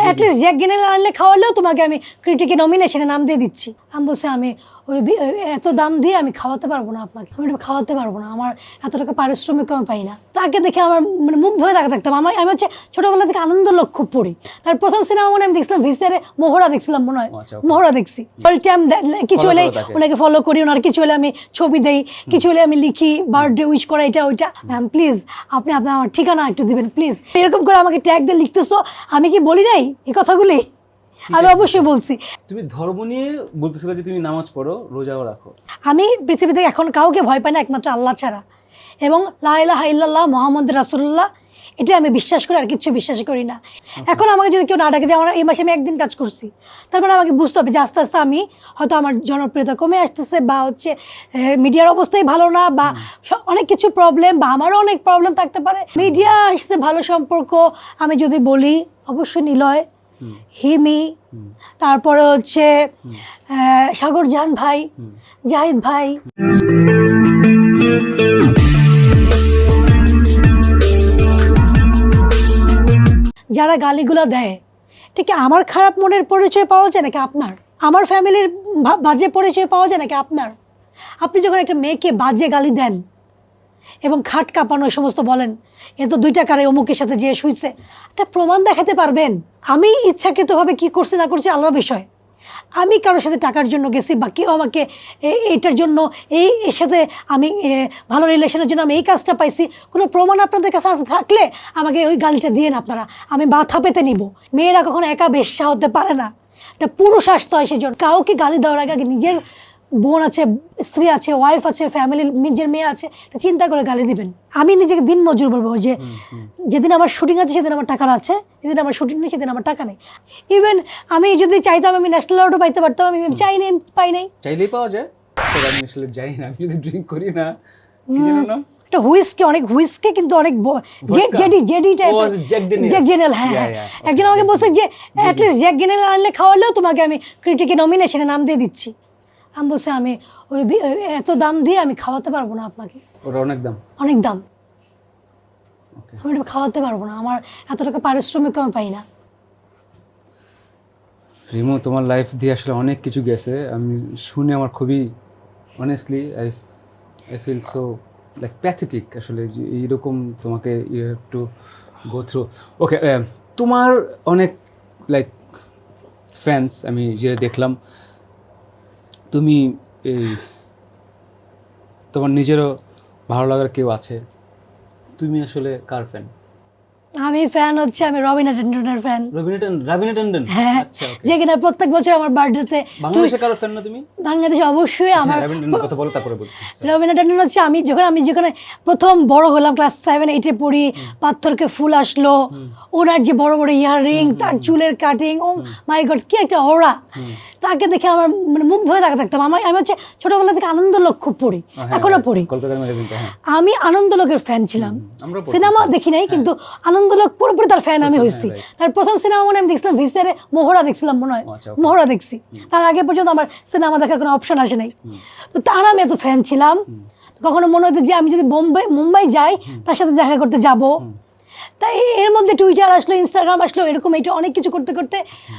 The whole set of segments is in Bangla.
অ্যাটলিস্ট জ্যাক গেনেল আনলে খাওয়ালেও তোমাকে আমি ক্রিটিকে নমিনেশনে নাম দিয়ে দিচ্ছি। আমি বলছি আমি ওই এত দাম দিয়ে আমি খাওয়াতে পারবো না আপনাকে, আমি এটা খাওয়াতে পারবো না, আমার এত টাকা পারিশ্রমিক আমি পাই না। তাকে দেখে আমার মানে মুখ ধরে তাকে থাকতাম। আমি হচ্ছে ছোটোবেলা থেকে আনন্দলোক খুব পড়ি। তার প্রথম সিনেমা মনে আমি দেখছিলাম ভিসিআরে মোহরা দেখছিলাম, মনে হয় মোহরা দেখছি। কিছু হলে ওনাকে ফলো করি, ওনার কিছু হলে আমি ছবি দেই, কিছু হলে আমি লিখি বার্থডে উইশ করা এটা ওইটা। ম্যাম প্লিজ আপনি আপনার আমার ঠিকানা একটু দিবেন প্লিজ, এরকম করে আমাকে ট্যাগ দিয়ে লিখতেছো। আমি কি বলি নাই এই কথাগুলি? আমি অবশ্যই বলছি। তুমি ধর্ম নিয়ে বলতেছিলে যে তুমি নামাজ পড়ো, রোজাও রাখো। আমি পৃথিবীতে এখন কাউকে ভয় পাই না একমাত্র আল্লাহ ছাড়া, এবং লা ইলাহা ইল্লাল্লাহ মুহাম্মদ রাসূলুল্লাহ এটা আমি বিশ্বাস করি, আর কিচ্ছু বিশ্বাস করি না। এখন আমাকে যদি কেউ না ডাকে, যে আমার এই মাসে আমি একদিন কাজ করছি, তারপরে আমাকে বুঝতে হবে যে আস্তে আস্তে আমি হয়তো আমার জনপ্রিয়তা কমে আসতেছে, বা হচ্ছে মিডিয়ার অবস্থাই ভালো না, বা অনেক কিছু প্রবলেম, বা আমারও অনেক প্রবলেম থাকতে পারে। মিডিয়ার সাথে ভালো সম্পর্ক আমি যদি বলি, অবশ্যই নিলয়, হিমি, তারপরে হচ্ছে সাগর জাহান ভাই, জাহিদ ভাই। যারা গালিগুলো দেয়, ঠিক আমার খারাপ মনের পরিচয় পাওয়া যায় নাকি আপনার? আমার ফ্যামিলির বাজে পরিচয় পাওয়া যায় নাকি আপনার? আপনি যখন একটা মেয়েকে বাজে গালি দেন এবং খাট কাঁপানো সমস্ত বলেন, এ তো 2 টাকার অমুকের সাথে যেয়ে শুইছে, একটা প্রমাণ দেখাতে পারবেন? আমি ইচ্ছাকৃতভাবে কি করছি না করছি আলাদা বিষয়। আমি কারোর সাথে টাকার জন্য গেছি, বা কেউ আমাকে এইটার জন্য এর সাথে আমি ভালো রিলেশনের জন্য আমি এই কাজটা পাইছি, কোনো প্রমাণ আপনাদের কাছে আসে থাকলে আমাকে ওই গালিটা দিয়ে না আপনারা, আমি মাথা পেতে নিব। মেয়েরা কখনো একা বেশ্যা হতে পারে না, একটা পুরুষ আসতে হয়। সেজন্য কাউকে গালি দেওয়ার আগে নিজের বোন আছে, স্ত্রী আছে, ওয়াইফ আছে, ফ্যামিলির নিজের মেয়ে আছে, এটা চিন্তা করে গালি দিবেন। আমি নিজেকে দিন মজুর বলবো যে যেদিন আমার শুটিং আছে সেদিন আমার টাকা আছে, যেদিন আমার শুটিং নেই সেদিন আমার টাকা নেই। ইভেন আমি যদি চাইতাম আমি ন্যাশনাল অ্যাওয়ার্ডও পাইতে পারতাম, আমি চাই নাই, পাই নাই। চাইলেই পাওয়া যায়, আমি আসলে যাই না, আমি যদি ড্রিঙ্ক করি না, কি জানো না, একটা হুইস্কি, অনেক হুইস্কি কিন্তু অনেক জেডি টাইপের, জ্যাক ড্যানিয়েল। হ্যাঁ, একজন আমাকে বলছে যে অ্যাটলিস্ট জ্যাক ড্যানিয়েল আনলে খাওয়ালেও তোমাকে আমি ক্রিটিকে নমিনেশনে নাম দিয়ে দিচ্ছি। আমি বলছি আমি ওই এত দাম দিয়ে আমি খাওয়াতে পারবো না আপনাকে, ওটা অনেক দাম, অনেক দাম, আমি এটা খাওয়াতে পারবো না, আমার এত টাকা পারিশ্রমিক আমি পাই না। রিমো, তোমার লাইফ দিয়ে আসলে অনেক কিছু গেছে, আমি শুনে আমার খুবই honestly I feel so like pathetic আসলে, যে এইরকম তোমাকে you have to go through. Okay, তোমার অনেক লাইক ফ্যান্স আমি যেটা দেখলাম, তুমি এই তোমার নিজেরও ভালো লাগার কেউ আছে, তুমি আসলে কার ফ্যান? আমি ফ্যান হচ্ছে আমি রবিনা টেন্ডনের ফ্যান। রবিনা টেন্ডন? হ্যাঁ, যে কিনা প্রত্যেক বছর আমার বার্থডেতে। বাংলাদেশে কারো ফ্যান না তুমি? বাংলাদেশে অবশ্যই আমার রবিনা টেন্ডন কথা বলো, তারপরে বলছি। রবিনা টেন্ডন হচ্ছে আমি যখন প্রথম বড় হলাম, ক্লাস 7-8-এ পড়ি, পাথরকে ফুল আসলো, ওনার যে বড় বড় ইয়াররিং, তার চুলের কাটিং, ও মাই গড কি একটা ওরা, তাকে দেখে আমার মানে মুখ ধরে তাকে থাকতাম। আমি হচ্ছে ছোটবেলা থেকে আনন্দলোক খুব পড়ি, এখনো পড়ি। আমি আনন্দলোকের ফ্যান ছিলাম, সিনেমা দেখি নাই কিন্তু আনন্দলোক পুরোপুরি তার ফ্যান আমি হয়েছি। তার প্রথম সিনেমা মনে আমি দেখছিলাম ভিসিআরে মোহরা দেখছিলাম, মনে হয় মোহরা দেখছি। তার আগে পর্যন্ত আমার সিনেমা দেখার কোনো অপশন আসে নাই। তো তার আমি এত ফ্যান ছিলাম, কখনো মনে হতো যে আমি যদি মুম্বাই যাই তার সাথে দেখা করতে যাব। তাই এর মধ্যে টুইটার আসলো, ইনস্টাগ্রাম আসলো, এরকম এটা অনেক কিছু করতে করতে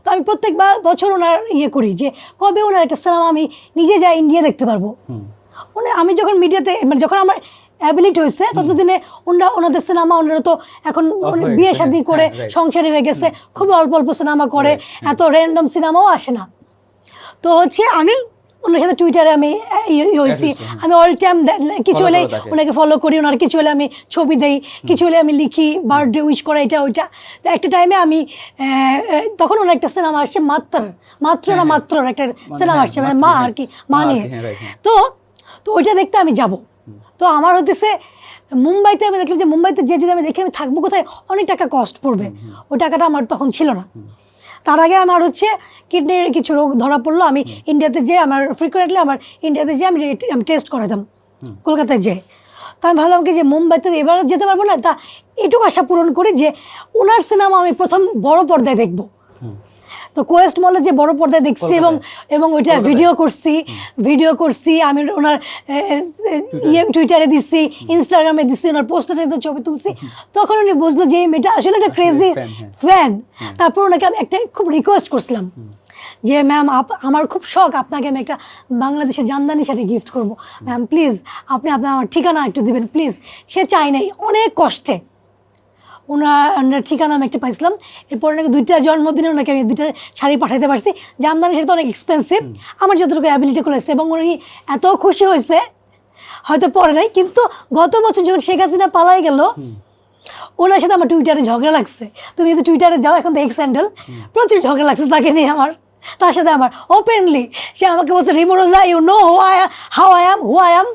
তো আমি প্রত্যেক বছর ওনার করি যে কবে ওনার একটা সিনেমা আমি নিজে যাই ইন্ডিয়া দেখতে পারবো। মানে আমি যখন মিডিয়াতে মানে যখন আমার অ্যাবিলিটি হয়েছে ততদিনে ওনাদের সিনেমা, ওনারা তো এখন বিয়ে শাদী করে সংসারী হয়ে গেছে, খুবই অল্প অল্প সিনেমা করে, এত র্যান্ডম সিনেমাও আসে না। তো হচ্ছে আমি ওনার সাথে টুইটারে আমি হয়েছি, আমি অল টাইম কিছু হলে ওনাকে ফলো করি, ওনার কিছু হলে আমি ছবি দেই, কিছু হলে আমি লিখি বার্থডে উইশ করা এটা ওইটা। তো একটা টাইমে আমি তখন ওনার একটা সিনেমা আসছে মাত্র একটা সিনেমা আসছে, মানে মা আর কি, মা নিয়ে। তো ওইটা দেখতে আমি যাব। তো আমার হতেছে মুম্বাইতে, আমি দেখলাম যে মুম্বাইতে যে যদি আমি দেখি আমি থাকবো কোথায়, অনেক টাকা কস্ট পড়বে, ওই টাকাটা আমার তখন ছিল না। তার আগে আমার হচ্ছে কিডনির কিছু রোগ ধরা পড়লো, আমি ইন্ডিয়াতে যেয়ে আমার ফ্রিকুয়েন্টলি ইন্ডিয়াতে যেয়ে আমি টেস্ট করাতাম কলকাতায় যেয়ে। তো আমি ভাবলাম কি যে মুম্বাইতে এবার যেতে পারবো না, তা এটুকু আশা পূরণ করি যে ওনার সিনেমা আমি প্রথম বড় পর্দায় দেখবো। তো কোয়েস্ট মলে যে বড় পর্দায় দেখছি এবং এবং ওইটা ভিডিও করছি আমি ওনার টুইটারে দিচ্ছি, ইনস্টাগ্রামে দিচ্ছি, ওনার পোস্টার সাথে ছবি তুলছি। তখন উনি বুঝলো যে এই মেয়েটা আসলে একটা ক্রেজি ফ্যান। তারপর ওনাকে আমি একটা খুব রিকোয়েস্ট করছিলাম যে ম্যাম আমার খুব শখ, আপনাকে আমি একটা বাংলাদেশের জামদানি শাড়ি গিফট করব, ম্যাম প্লিজ আপনি আমার ঠিকানা একটু দিবেন প্লিজ। সে চাই নাই, অনেক কষ্টে ওনার ঠিকানা আমি একটা পাইছিলাম। এরপর নাকি 2টা জন্মদিনে ওনাকে আমি 2টা শাড়ি পাঠাতে পারছি। জামদানি শাড়ি তো অনেক এক্সপেন্সিভ, আমার যতটুকু অ্যাবিলিটি করেছে, এবং উনি এত খুশি হয়েছে, হয়তো পরে নাই কিন্তু গত বছর যখন শেখ হাসিনা পালাই গেল ওনার সাথে আমার টুইটারে ঝগড়া লাগছে। তুমি যদি টুইটারে যাও এখন তো এক্স হ্যান্ডেল, প্রচুর ঝগড়া লাগছে তাকে নিয়ে আমার, তার সাথে আমার ওপেনলি। সে আমাকে বলছে রিমোরোজা you know how I am,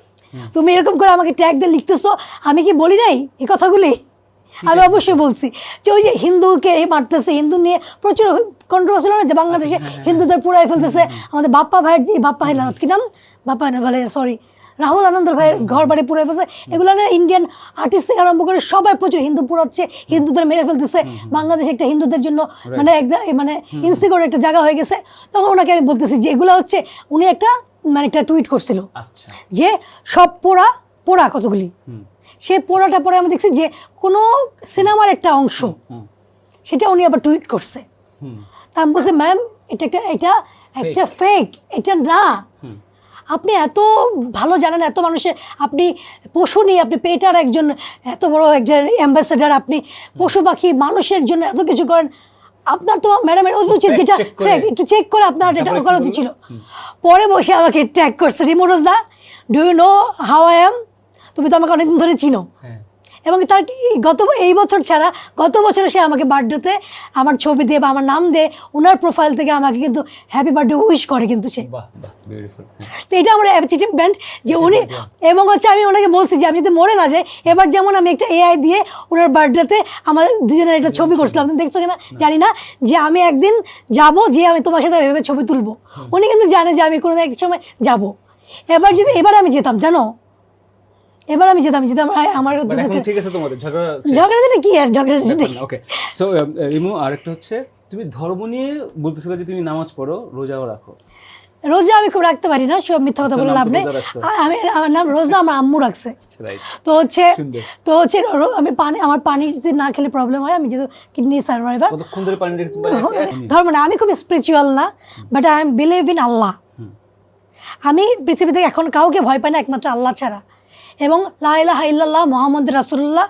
তুমি এরকম করে আমাকে ট্যাগ দিয়ে লিখতেছো, আমি কি বলি নাই এই কথাগুলি? আমি অবশ্যই বলছি যে ওই যে হিন্দুকে মারতেছে, হিন্দু নিয়ে প্রচুর কন্ট্রোভার্সি হলো না যে বাংলাদেশে হিন্দুদের পুরাই ফেলতেছে। আমাদের বাপ্পা ভাইয়ের যে বাপ্পা হয় না কি নাম, বাপ্পা না বলে সরি রাহুল আনন্দর ভাইয়ের ঘর বাড়ি পুরাই ফেলছে। এগুলো না ইন্ডিয়ান আর্টিস্ট থেকে আরম্ভ করে সবাই প্রচুর হিন্দু পুরাচ্ছে, হিন্দুদের মেরে ফেলতেছে। বাংলাদেশ একটা হিন্দুদের জন্য মানে মানে ইনসিকিউর একটা জায়গা হয়ে গেছে। তখন ওনাকে আমি বলতেছি যে এগুলো হচ্ছে, উনি একটা মানে একটা টুইট করছিল যে সব পোড়া কতগুলি, সে পোড়াটা পরে আমি দেখছি যে কোনো সিনেমার একটা অংশ, সেটা উনি আবার টুইট করছে। তা আমি বলছি ম্যাম এটা একটা ফেক, এটা না। আপনি এত ভালো জানেন, এত মানুষের আপনি পশু নিয়ে, আপনি পেটার একজন এত বড় একজন অ্যাম্বাসেডার, আপনি পশু পাখি মানুষের জন্য এত কিছু করেন, আপনার তো ম্যাডামের উচিত যেটা ফেক একটু চেক করে আপনার এটা করা উচিত ছিল। পরে বসে আমাকে ট্যাগ করছে, রিমোরোজা do you know how I am, তুমি তো আমাকে অনেকদিন ধরে চিনো। এবং তার এই বছর ছাড়া গত বছর সে আমাকে বার্থডেতে আমার ছবি দিয়ে বা আমার নাম দিয়ে ওনার প্রোফাইল থেকে আমাকে কিন্তু হ্যাপি বার্থডে উইশ করে কিন্তু সে। তো এটা আমার অ্যাচিভমেন্ট যে উনি, এবং হচ্ছে আমি ওনাকে বলছি যে আমি যদি মরে না যাই, এবার যেমন আমি একটা এআই দিয়ে ওনার বার্থডেতে আমাদের দুজনের একটা ছবি করছিলাম, তুমি দেখছো কিনা জানি না, যে আমি একদিন যাব, যে আমি তোমার সাথে ভেবে ছবি তুলবো। উনি কিন্তু জানে যে আমি কোনো এক সময় যাব। এবার আমি যেতাম জানো, এবার আমি যেতাম আমার ঠিক আছে। তোমাদের ঝগড়া যেটা কি আর ঝগড়া যেটা। ওকে সো রিমু, আরেকটা হচ্ছে তুমি ধর্ম নিয়ে বলতেছিলে যে তুমি নামাজ পড়ো, রোজাও রাখো। রোজা আমি খুব রাখতে পারি না, সব মিথ্যা কথা বলে লাভ নেই। আমার নাম রোজা আমার আম্মু রাখছে। তো হচ্ছে আমার পানিতে না খেলে প্রবলেম হয়, আমি যেহেতু কিডনি সার্ভাইভার। ধর্ম না, আমি খুব স্পিরিচুয়াল না, but I am believe in Allah. আমি পৃথিবীতে এখন কাউকে ভয় পাই না একমাত্র আল্লাহ ছাড়া, এবং লা ইলাহা ইল্লাল্লাহ মুহাম্মদ রাসূলুল্লাহ,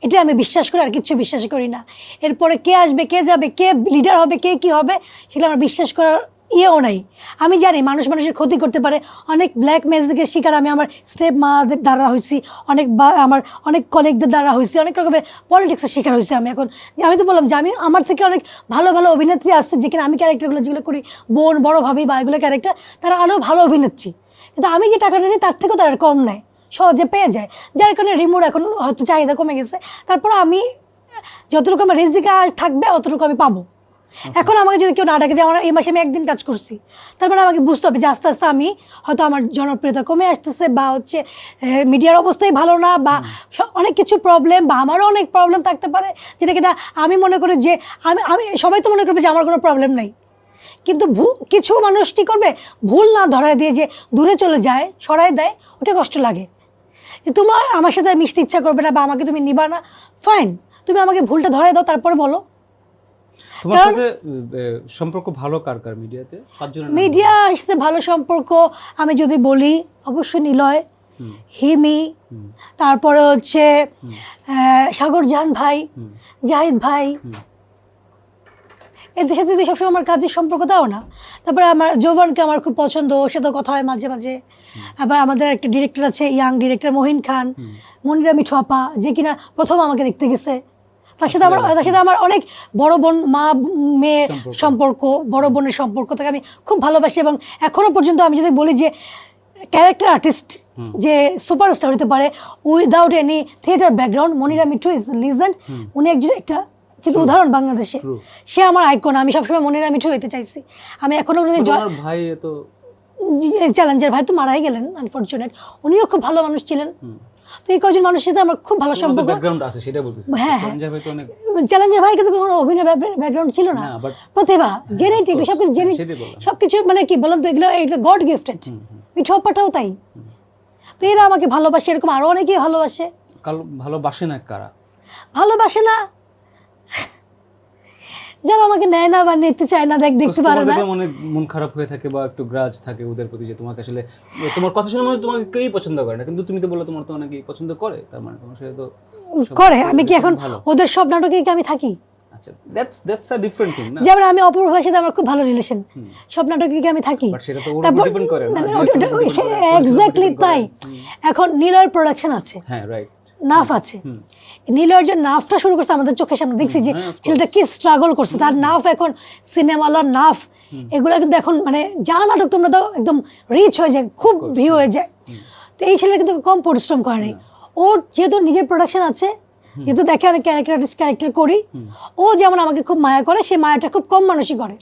এটা আমি বিশ্বাস করি, আর কিচ্ছু বিশ্বাস করি না। এরপরে কে আসবে, কে যাবে, কে লিডার হবে, কে কি হবে, সেটা আমার বিশ্বাস করার ইয়েও নাই। আমি জানি মানুষের ক্ষতি করতে পারে, অনেক ব্ল্যাক ম্যাজিকের শিকার আমি আমার স্টেপ মাদের দ্বারা হয়েছি, আমার অনেক কলিগদের দ্বারা হয়েছি, অনেক রকমের পলিটিক্সের শিকার হয়েছি আমি। এখন যে আমি তো বললাম যে আমি আমার থেকে অনেক ভালো ভালো অভিনেত্রী আসছে, যেখানে আমি ক্যারেক্টারগুলো যেগুলো করি, বোন বড় ভাবি বা এগুলো ক্যারেক্টার, তারা আরও ভালো অভিনেত্রী, কিন্তু আমি যে টাকাটা নিই তার থেকেও তারা কম নেয়, সহজে পেয়ে যায়, যার কারণে রিমোর এখন হয়তো চাহিদা কমে গেছে। তারপর আমি যতটুকু আমার রেজিকা থাকবে অতটুকু আমি পাবো। এখন আমাকে যদি কেউ না ডাকে, যে আমার এই মাসে আমি একদিন কাজ করছি, তারপরে আমাকে বুঝতে হবে যে আস্তে আস্তে আমি হয়তো আমার জনপ্রিয়তা কমে আসতেছে, বা হচ্ছে মিডিয়ার অবস্থাই ভালো না, বা অনেক কিছু প্রবলেম, বা আমারও অনেক প্রবলেম থাকতে পারে, যেটা কিনা আমি মনে করি যে আমি সবাই তো মনে করবে যে আমার কোনো প্রবলেম নাই, কিন্তু কিছু মানুষ কী করবে, ভুল না ধরায় দিয়ে যে দূরে চলে যায়, সরাই দেয়, ওটা কষ্ট লাগে। তোমার আমার সাথে মিশতে ইচ্ছা করবে না, বা আমাকে তুমি নিবা না, ফাইন, তুমি আমাকে ভুলটা ধরাই দাও, তারপরে বলো। তোমার সাথে সম্পর্ক ভালো কার মিডিয়াতে? মিডিয়ার সাথে ভালো সম্পর্ক আমি যদি বলি, অবশ্যই নিলয়, হিমি, তারপরে হচ্ছে সাগর জাহান ভাই, জাহিদ ভাই, এদের সাথে সবসময় আমার কাজের সম্পর্ক দাও না। তারপরে আমার জোভানকে আমার খুব পছন্দ, ওর সাথে কথা হয় মাঝে মাঝে। আবার আমাদের একটা ডিরেক্টর আছে, ইয়াং ডিরেক্টর মহিন খান, মনিরা মিঠু আপা, যে কিনা প্রথম আমাকে দেখতে গেছে। তার সাথে আমার অনেক বড় বোন, মা মেয়ে সম্পর্ক, বড় বোনের সম্পর্ক থেকে আমি খুব ভালোবাসি। এবং এখনো পর্যন্ত আমি যদি বলি যে ক্যারেক্টার আর্টিস্ট যে সুপারস্টার হতে পারে without any theatre background, Monira Mithu is legend. উনি একজন একটা কিন্তু উদাহরণ বাংলাদেশে, সে আমার আইকন। আমি সবসময় মনিরা মিঠু হইতে চাইছি। আমি এখনো চ্যালেঞ্জার ভাই তো মারাই গেলেন আনফর্চুনেট, উনিও খুব ভালো মানুষ ছিলেন। তো এই কজন মানুষের সাথে আমার খুব ভালো সম্পর্ক। ব্যাকগ্রাউন্ড আছে সেটা বলতেছি। হ্যাঁ, চ্যালেঞ্জার ভাই তো অনেক চ্যালেঞ্জের ভাই কিন্তু কোনো অভিনয় ব্যাকগ্রাউন্ড ছিল না, না, but প্রতিভা জেনেটিক course, সবকিছু জেনে সেটাই বললাম। সবকিছু মানে কি বললাম তো এগুলো গড গিফটেড। মিঠপ্পাটাও তাই। তো এরা আমাকে ভালোবাসে, এরকম আরো অনেকেই ভালোবাসে। ভালোবাসে না কারা? ভালোবাসে না যারা আমাকে নেয় না বা নিতে চায় না, দেখতে পারে না। তোমার অনেক মন খারাপ হয়ে থাকে বা একটু গ্রাজ থাকে ওদের প্রতি, যে তোমাকে আসলে তোমার কথা শুনে মনে হয় তোমাকে কেউই পছন্দ করে না, কিন্তু তুমি তো বললে তোমার তো অনেকেই পছন্দ করে, তার মানে তোমার সাথে তো করে। আমি কি এখন ওদের সব নাটকে কি আমি থাকি? আচ্ছা, দ্যাটস আ ডিফারেন্ট থিং না? যেমন আমি অপূর্বার সাথে আমার খুব ভালো রিলেশন, সব নাটকে কি আমি থাকি? বাট সেটা তো ওর উপর ডিপেন্ড করে না। এক্স্যাক্টলি তাই। এখন নীলয়ের প্রোডাকশন আছে, হ্যাঁ রাইট, নাফ আছে। নীলয়ের যে নাফটা শুরু করছে আমাদের চোখের সামনে দেখছি যে ছেলেটা কি স্ট্রাগল করছে, তার নাফ এখন সিনেমালার নাফ, এগুলো কিন্তু এখন মানে যা নাটক তোমরা তো একদম রিচ হয়ে যায়, খুব ভিউ হয়ে যায়। তো এই ছেলেটা কিন্তু কম পরিশ্রম করে নাই। ওর যেহেতু নিজের প্রোডাকশন আছে, যেহেতু দেখে আমি ক্যারেক্টার করি, ও যেমন আমাকে খুব মায়া করে, সে মায়াটা খুব কম মানুষই করে।